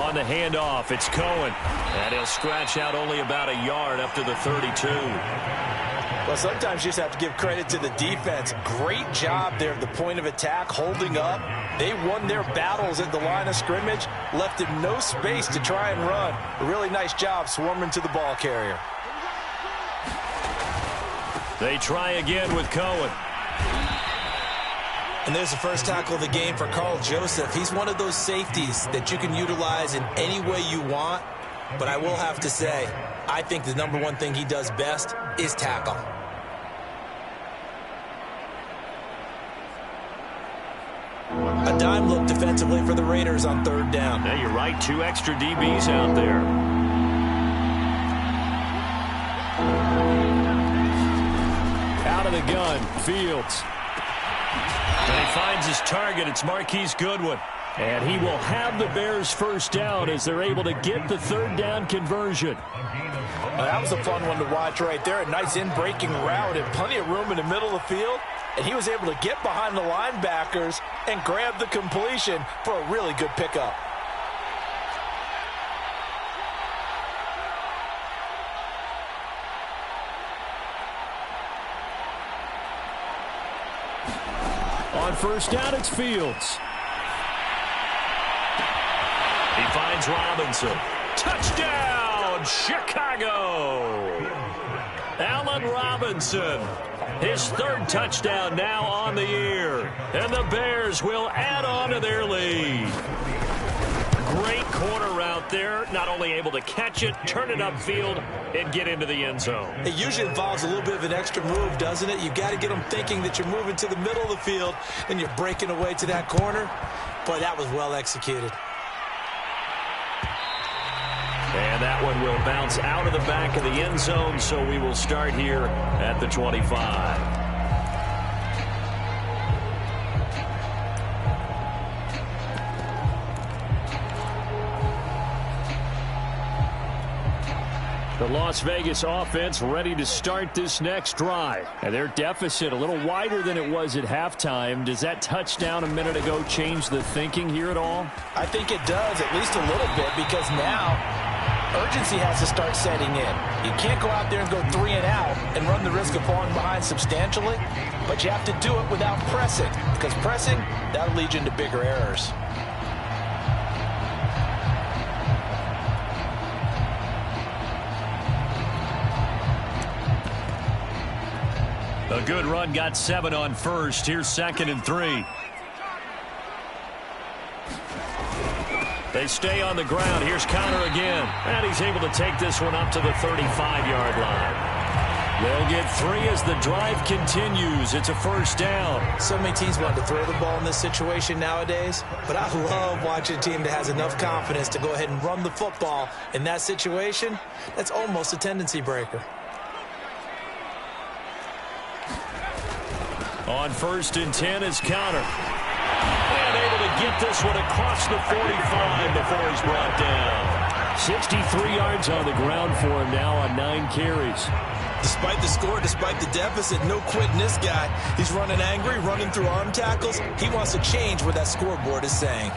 On the handoff, it's Cohen. And he'll scratch out only about a yard up to the 32. Well, sometimes you just have to give credit to the defense. Great job there at the point of attack, holding up. They won their battles at the line of scrimmage, left him no space to try and run. A really nice job swarming to the ball carrier. They try again with Cohen. And there's the first tackle of the game for Carl Joseph. He's one of those safeties that you can utilize in any way you want. But I will have to say, I think the number one thing he does best is tackle. A dime look defensively for the Raiders on third down. Yeah, you're right. 2 extra DBs out there. Out of the gun, Fields. And he finds his target. It's Marquise Goodwin. And he will have the Bears first down as they're able to get the third down conversion. Well, that was a fun one to watch right there. A nice in-breaking route and plenty of room in the middle of the field. And he was able to get behind the linebackers and grab the completion for a really good pickup. On first down, it's Fields. He finds Robinson. Touchdown, Chicago! Allen Robinson. His third touchdown now on the year. And the Bears will add on to their lead. Great corner route there. Not only able to catch it, turn it upfield, and get into the end zone. It usually involves a little bit of an extra move, doesn't it? You've got to get them thinking that you're moving to the middle of the field and you're breaking away to that corner. Boy, that was well executed. And that one will bounce out of the back of the end zone, so we will start here at the 25. The Las Vegas offense ready to start this next drive. And their deficit a little wider than it was at halftime. Does that touchdown a minute ago change the thinking here at all? I think it does, at least a little bit, because now urgency has to start setting in. You can't go out there and go 3 and out and run the risk of falling behind substantially, but you have to do it without pressing, because pressing, that'll lead you into bigger errors. A good run, got 7 on first. Here's 2nd and 3. They stay on the ground. Here's Connor again. And he's able to take this one up to the 35-yard line. They'll get 3 as the drive continues. It's a first down. So many teams want to throw the ball in this situation nowadays, but I love watching a team that has enough confidence to go ahead and run the football in that situation. That's almost a tendency breaker. On 1st and 10 is Connor. And able to get this one across the 45 before he's brought down. 63 yards on the ground for him now on 9 carries. Despite the score, despite the deficit, no quitting this guy. He's running angry, running through arm tackles. He wants to change what that scoreboard is saying.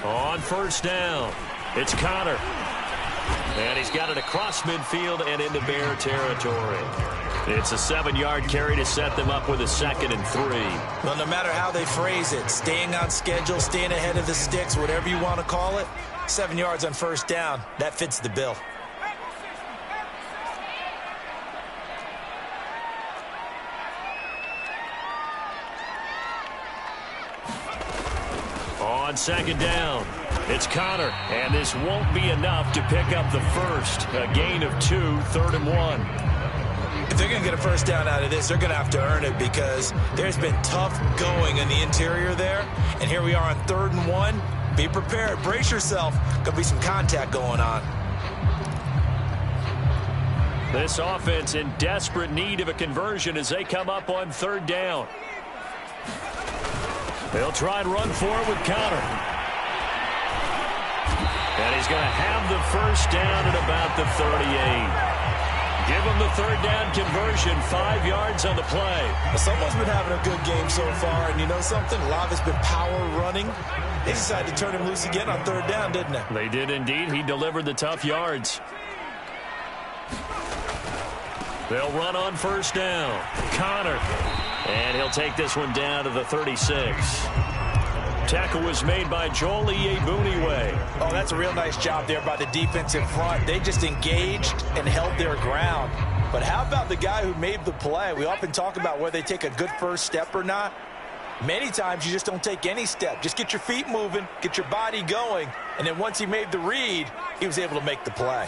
On first down, it's Connor. And he's got it across midfield and into Bear territory. It's a 7-yard carry to set them up with a 2nd and 3. Well, no matter how they phrase it, staying on schedule, staying ahead of the sticks, whatever you want to call it, 7 yards on first down, that fits the bill. On 2nd down, it's Connor, and this won't be enough to pick up the first. A gain of 2, 3rd and 1. If they're going to get a first down out of this, they're going to have to earn it, because there's been tough going in the interior there. And here we are on 3rd and 1. Be prepared. Brace yourself. Going to be some contact going on. This offense in desperate need of a conversion as they come up on 3rd down. They'll try and run for it with Connor. And he's going to have the first down at about the 38. Give him the third down conversion, 5 yards on the play. Someone's been having a good game so far, and you know something? A lot of it's been power running. They decided to turn him loose again on third down, didn't they? They did indeed. He delivered the tough yards. They'll run on first down. Connor. And he'll take this one down to the 36. Tackle was made by Joel Iyiegbuniwe. Oh, that's a real nice job there by the defensive front. They just engaged and held their ground. But how about the guy who made the play? We often talk about whether they take a good first step or not. Many times you just don't take any step. Just get your feet moving, get your body going, and then once he made the read, he was able to make the play.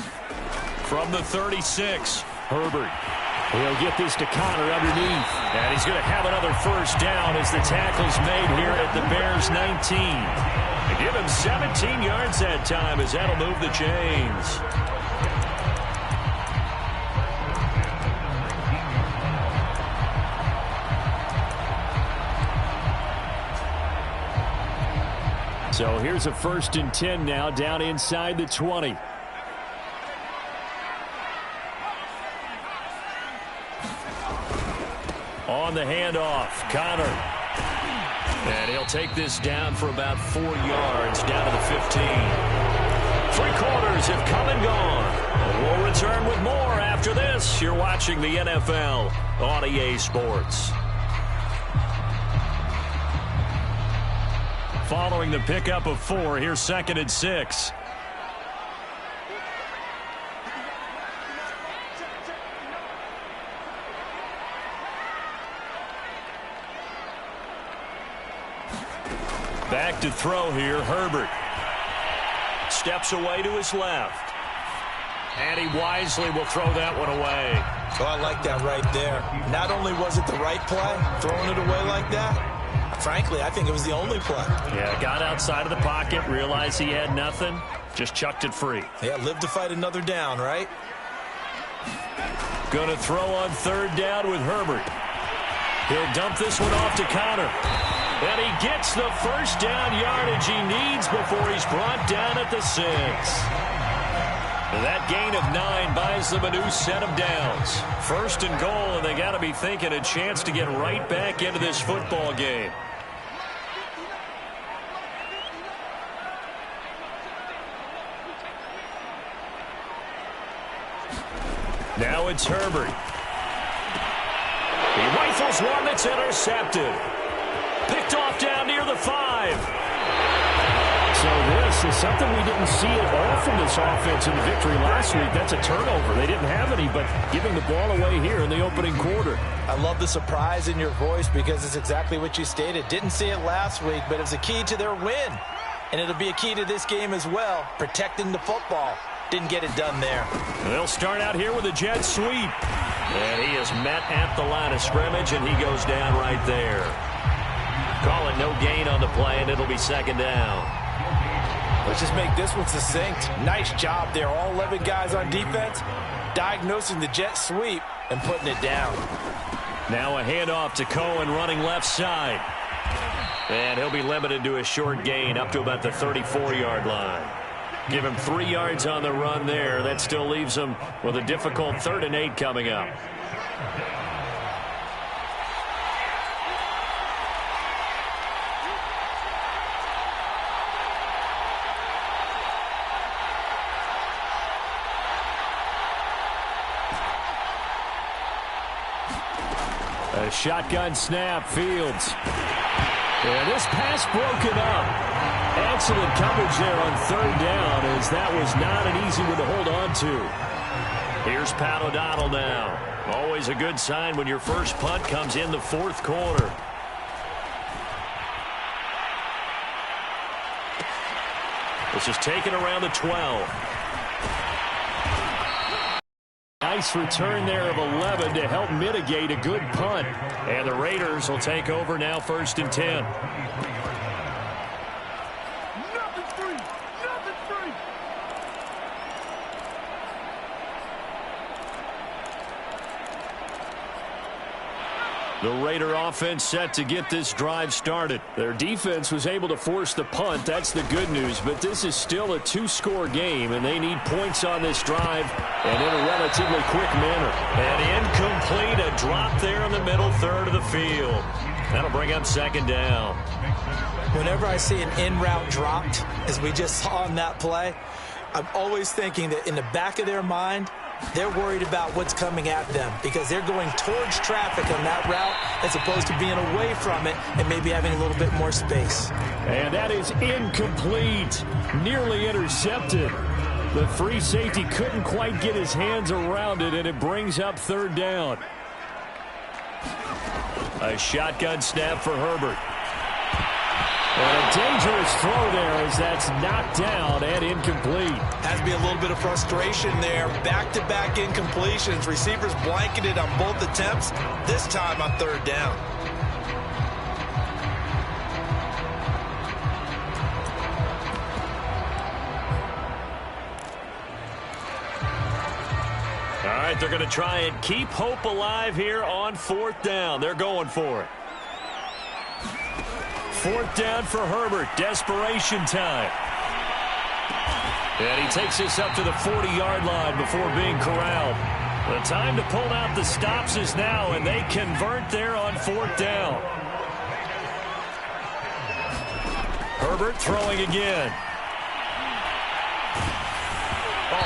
From the 36, Herbert. He'll get this to Connor underneath. And he's going to have another first down as the tackle's made here at the Bears 19. They give him 17 yards that time as that'll move the chains. So here's a 1st and 10 now down inside the 20. On the handoff, Connor. And he'll take this down for about 4 yards, down to the 15. 3 quarters have come and gone. We'll return with more after this. You're watching the NFL on EA Sports. Following the pickup of 4, here's 2nd and 6. Back to throw here, Herbert. Steps away to his left. And he wisely will throw that one away. Oh, I like that right there. Not only was it the right play, throwing it away like that, frankly, I think it was the only play. Yeah, got outside of the pocket, realized he had nothing, just chucked it free. Yeah, live to fight another down, right? Going to throw on third down with Herbert. He'll dump this one off to Connor. And he gets the first down yardage he needs before he's brought down at the 6. That gain of 9 buys them a new set of downs. 1st and goal, and they got to be thinking a chance to get right back into this football game. Now it's Herbert. He rifles one that's intercepted. Picked off down near the 5. So this is something we didn't see at all from this offense in the victory last week. That's a turnover. They didn't have any, but giving the ball away here in the opening quarter. I love the surprise in your voice because it's exactly what you stated. Didn't see it last week, but it was a key to their win. And it'll be a key to this game as well, protecting the football. Didn't get it done there. They'll start out here with a jet sweep. And he is met at the line of scrimmage, and he goes down right there. Call it no gain on the play, and it'll be 2nd down. Let's just make this one succinct. Nice job there. All 11 guys on defense diagnosing the jet sweep and putting it down. Now a handoff to Cohen running left side. And he'll be limited to a short gain up to about the 34-yard line. Give him 3 yards on the run there. That still leaves him with a difficult 3rd and 8 coming up. A shotgun snap, Fields. And this pass broken up. Excellent coverage there on 3rd down, as that was not an easy one to hold on to. Here's Pat O'Donnell now. Always a good sign when your first punt comes in the 4th quarter. This is taken around the 12. Nice return there of 11 to help mitigate a good punt. And the Raiders will take over now 1st and 10. The Raider offense set to get this drive started. Their defense was able to force the punt. That's the good news. But this is still a two-score game, and they need points on this drive and in a relatively quick manner. And incomplete, a drop there in the middle third of the field. That'll bring up second down. Whenever I see an in-route dropped, as we just saw in that play, I'm always thinking that in the back of their mind, they're worried about what's coming at them because they're going towards traffic on that route as opposed to being away from it and maybe having a little bit more space. And that is incomplete. Nearly intercepted. The free safety couldn't quite get his hands around it, and it brings up third down. A shotgun snap for Herbert. And a dangerous throw there as that's knocked down and incomplete. Has to be a little bit of frustration there. Back-to-back incompletions. Receivers blanketed on both attempts, this time on third down. All right, they're going to try and keep hope alive here on fourth down. They're going for it. Fourth down for Herbert. Desperation time. And he takes this up to the 40-yard line before being corralled. The time to pull out the stops is now, and they convert there on fourth down. Herbert throwing again.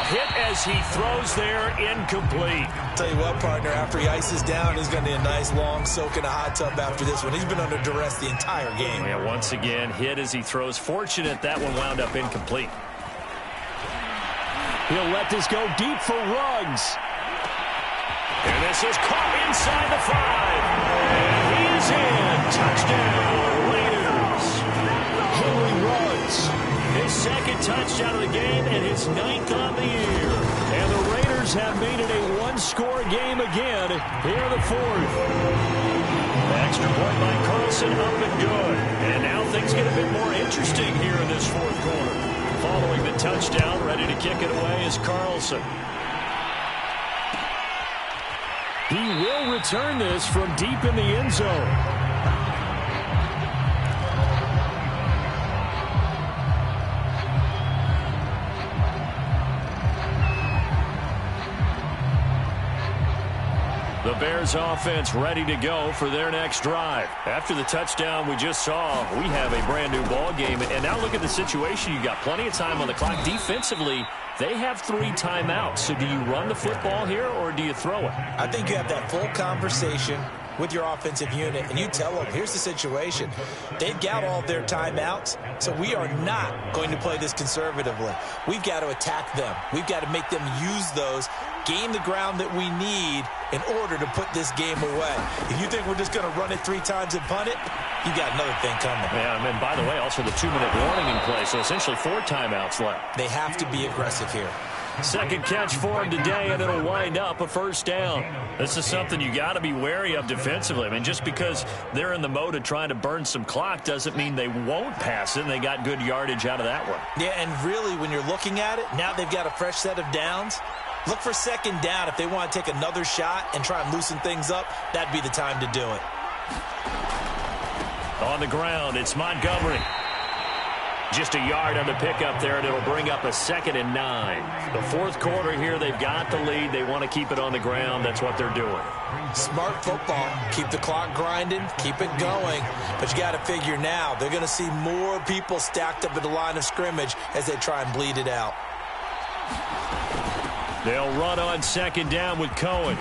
Hit as he throws there, incomplete. Tell you what, partner, after he ices down, he's going to need a nice long soak in a hot tub after this one. He's been under duress the entire game. Yeah, once again, hit as he throws. Fortunate that one wound up incomplete. He'll let this go deep for Ruggs. And this is caught inside the 5. And he is in. Touchdown, Raiders. Henry Ruggs. His second touchdown of the game and his 9th on the year. And the Raiders have made it a one-score game again here in the 4th. Extra point by Carlson, up and good. And now things get a bit more interesting here in this 4th quarter. Following the touchdown, ready to kick it away is Carlson. He will return this from deep in the end zone. The Bears offense ready to go for their next drive. After the touchdown we just saw, we have a brand new ball game. And now look at the situation. You got plenty of time on the clock. Defensively, they have 3 timeouts. So do you run the football here or do you throw it? I think you have that full conversation with your offensive unit, and you tell them, here's the situation. They've got all their timeouts, so we are not going to play this conservatively. We've got to attack them. We've got to make them use those, gain the ground that we need in order to put this game away. If you think we're just going to run it 3 times and punt it, you got another thing coming. Yeah, and by the way, also the 2-minute warning in play, so essentially 4 timeouts left. They have to be aggressive here. Second catch for him today, and it'll wind up a first down. This is something you got to be wary of defensively. I mean, just because they're in the mode of trying to burn some clock doesn't mean they won't pass it, and they got good yardage out of that one. Yeah, and really, when you're looking at it, now they've got a fresh set of downs. Look for second down. If they want to take another shot and try and loosen things up, that'd be the time to do it. On the ground, it's Montgomery. Just a yard on the pickup there, and it'll bring up a 2nd and 9. The 4th quarter here, they've got the lead. They want to keep it on the ground. That's what they're doing. Smart football. Keep the clock grinding. Keep it going. But you got to figure now, they're going to see more people stacked up at the line of scrimmage as they try and bleed it out. They'll run on 2nd down with Cohen.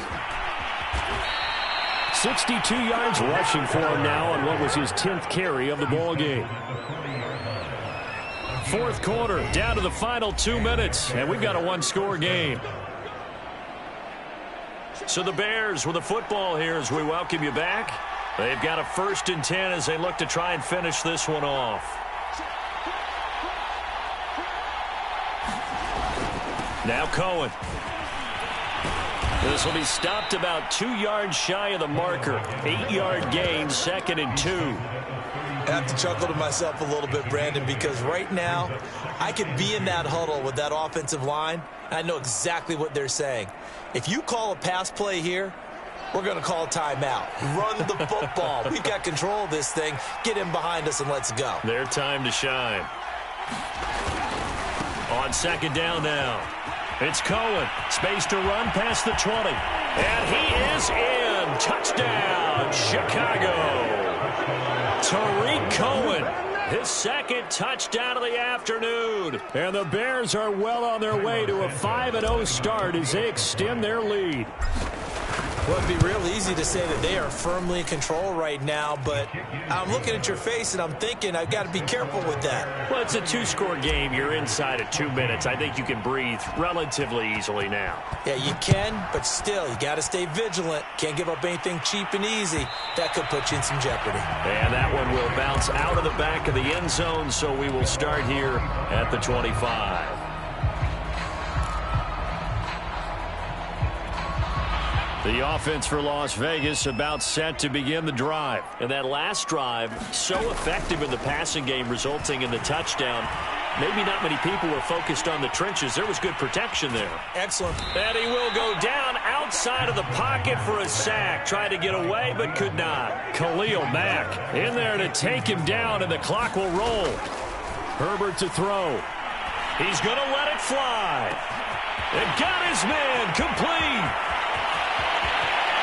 62 yards rushing for him now on what was his 10th carry of the ball game. 4th quarter, down to the final 2 minutes, and we've got a one-score game. So the Bears with the football here as we welcome you back. They've got a 1st and 10 as they look to try and finish this one off. Now Cohen. This will be stopped about 2 yards shy of the marker. 8-yard gain, 2nd and 2. I have to chuckle to myself a little bit, Brandon, because right now I could be in that huddle with that offensive line, and I know exactly what they're saying. If you call a pass play here, we're going to call a timeout. Run the football. We've got control of this thing. Get him behind us and let's go. Their time to shine. On second down now. It's Cohen. Space to run past the 20. And he is in. Touchdown, Chicago. Tariq Cohen, his second touchdown of the afternoon. And the Bears are well on their way to a 5-0 start as they extend their lead. Well, it'd be real easy to say that they are firmly in control right now, but I'm looking at your face and I'm thinking I've got to be careful with that. Well, it's a two-score game. You're inside of 2 minutes. I think you can breathe relatively easily now. Yeah, you can, but still, you got to stay vigilant. Can't give up anything cheap and easy. That could put you in some jeopardy. And that one will bounce out of the back of the end zone, so we will start here at the 25. The offense for Las Vegas about set to begin the drive. And that last drive, so effective in the passing game, resulting in the touchdown. Maybe not many people were focused on the trenches. There was good protection there. Excellent. And he will go down outside of the pocket for a sack. Tried to get away, but could not. Khalil Mack in there to take him down, and the clock will roll. Herbert to throw. He's going to let it fly. And got his man complete.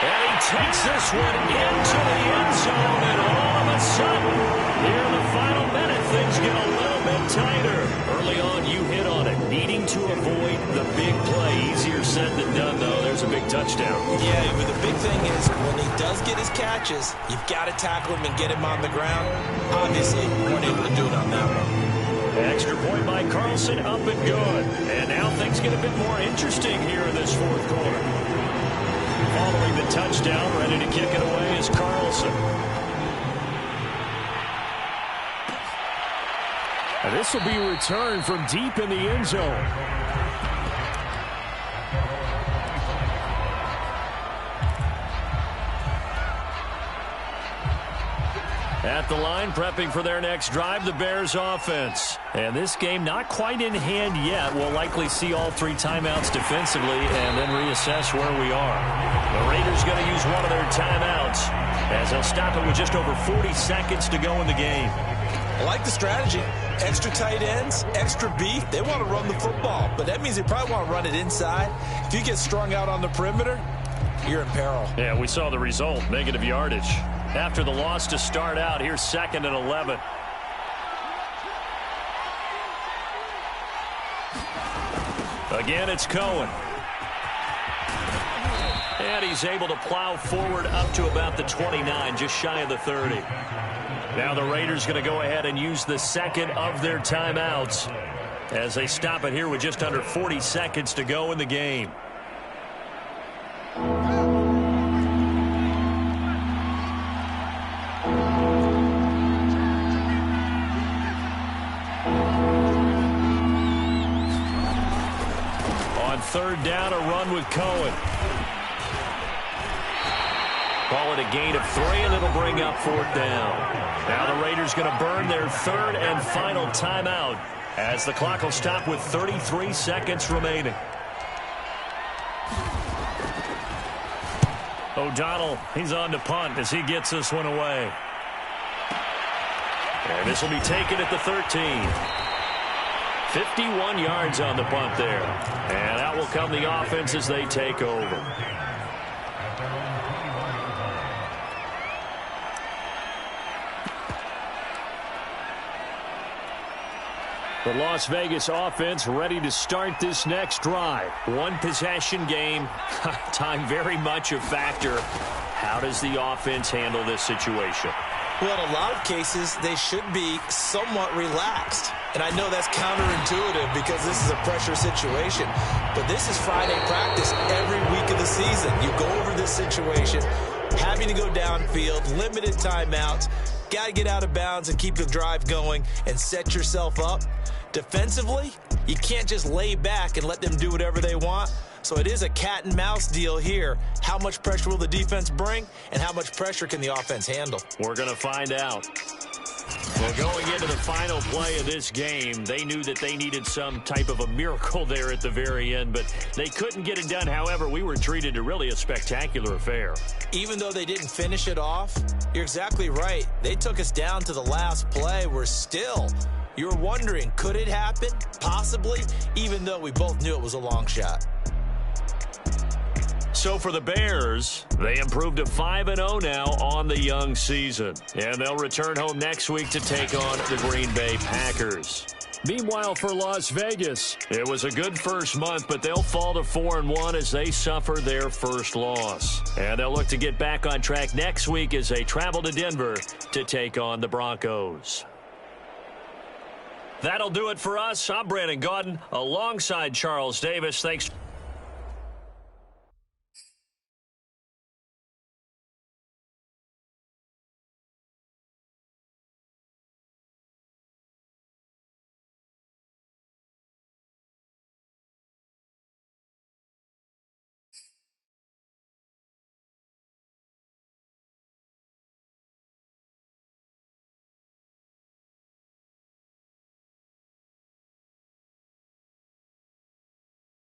And he takes this one into the end zone, and all of a sudden, here in the final minute, things get a little bit tighter. Early on, you hit on it, needing to avoid the big play. Easier said than done, though. There's a big touchdown. Yeah, but the big thing is, when he does get his catches, you've got to tackle him and get him on the ground. Obviously, weren't able to do it on that one. Extra point by Carlson, up and good. And now things get a bit more interesting here in this fourth quarter. Following the touchdown, ready to kick it away is Carlson. And this will be returned from deep in the end zone. At the line, prepping for their next drive, the Bears offense. And this game not quite in hand yet. We'll likely see all three timeouts defensively and then reassess where we are. The Raiders going to use one of their timeouts as they'll stop it with just over 40 seconds to go in the game. I like the strategy. Extra tight ends, extra beef. They want to run the football, but that means they probably want to run it inside. If you get strung out on the perimeter, you're in peril. Yeah, we saw the result, negative yardage. After the loss to start out, here's 2nd and 11. Again, it's Cohen. And he's able to plow forward up to about the 29, just shy of the 30. Now the Raiders going to go ahead and use the second of their timeouts as they stop it here with just under 40 seconds to go in the game. On third down, a run with Cohen. Call it a gain of 3, and it'll bring up 4th down. Now the Raiders going to burn their third and final timeout as the clock will stop with 33 seconds remaining. O'Donnell, he's on to punt as he gets this one away. And this will be taken at the 13. 51 yards on the punt there. And out will come the offense as they take over. The Las Vegas offense ready to start this next drive. One possession game. Time very much a factor. How does the offense handle this situation? Well, in a lot of cases, they should be somewhat relaxed. And I know that's counterintuitive because this is a pressure situation. But this is Friday practice every week of the season. You go over this situation, having to go downfield, limited timeouts, got to get out of bounds and keep the drive going and set yourself up. Defensively, you can't just lay back and let them do whatever they want. So it is a cat and mouse deal here. How much pressure will the defense bring, and how much pressure can the offense handle? We're going to find out. Well, going into the final play of this game, they knew that they needed some type of a miracle there at the very end, but they couldn't get it done. However, we were treated to really a spectacular affair. Even though they didn't finish it off, you're exactly right. They took us down to the last play. You were wondering, could it happen? Possibly, even though we both knew it was a long shot. So for the Bears, they improved to 5-0 now on the young season. And they'll return home next week to take on the Green Bay Packers. Meanwhile, for Las Vegas, it was a good first month, but they'll fall to 4-1 as they suffer their first loss. And they'll look to get back on track next week as they travel to Denver to take on the Broncos. That'll do it for us. I'm Brandon Gaudin alongside Charles Davis. Thanks.